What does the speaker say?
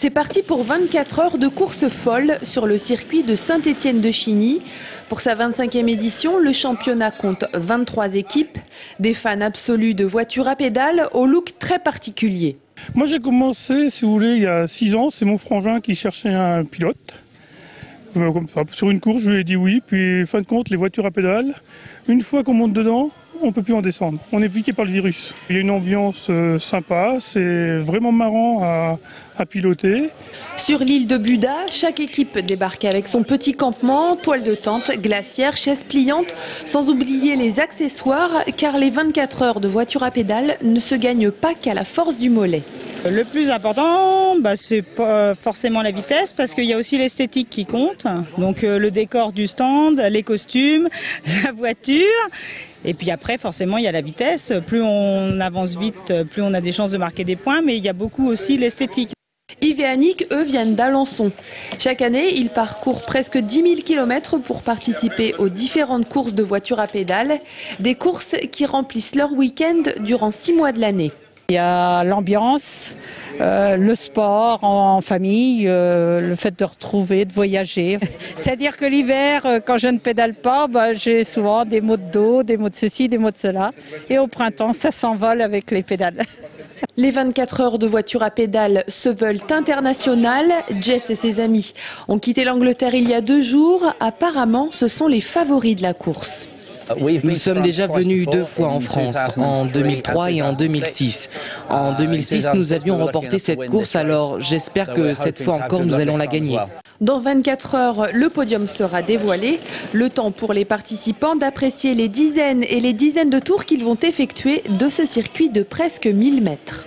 C'est parti pour 24 heures de course folle sur le circuit de Saint-Étienne-de-Chigny. Pour sa 25e édition, le championnat compte 23 équipes, des fans absolus de voitures à pédales au look très particulier. Moi j'ai commencé, si vous voulez, il y a 6 ans, c'est mon frangin qui cherchait un pilote. Comme ça, sur une course, je lui ai dit oui, puis fin de compte, les voitures à pédales, une fois qu'on monte dedans, on ne peut plus en descendre. On est piqué par le virus. Il y a une ambiance sympa, c'est vraiment marrant à piloter. Sur l'île de Buda, chaque équipe débarquait avec son petit campement, toile de tente, glacière, chaise pliante, sans oublier les accessoires, car les 24 heures de voiture à pédales ne se gagnent pas qu'à la force du mollet. Le plus important, c'est pas forcément la vitesse, parce qu'il y a aussi l'esthétique qui compte. Donc le décor du stand, les costumes, la voiture. Et puis après, forcément, il y a la vitesse. Plus on avance vite, plus on a des chances de marquer des points. Mais il y a beaucoup aussi l'esthétique. Yves et Annick, eux, viennent d'Alençon. Chaque année, ils parcourent presque 10 000 km pour participer aux différentes courses de voitures à pédales. Des courses qui remplissent leur week-end durant 6 mois de l'année. Il y a l'ambiance, le sport en famille, le fait de retrouver, de voyager. C'est-à-dire que l'hiver, quand je ne pédale pas, j'ai souvent des maux de dos, des maux de ceci, des maux de cela. Et au printemps, ça s'envole avec les pédales. Les 24 heures de voiture à pédales se veulent internationales. Jess et ses amis ont quitté l'Angleterre il y a 2 jours. Apparemment, ce sont les favoris de la course. Nous sommes déjà venus 2 fois en France, en 2003 et en 2006. En 2006, nous avions remporté cette course, alors j'espère que cette fois encore, nous allons la gagner. Dans 24 heures, le podium sera dévoilé. Le temps pour les participants d'apprécier les dizaines et les dizaines de tours qu'ils vont effectuer de ce circuit de presque 1000 mètres.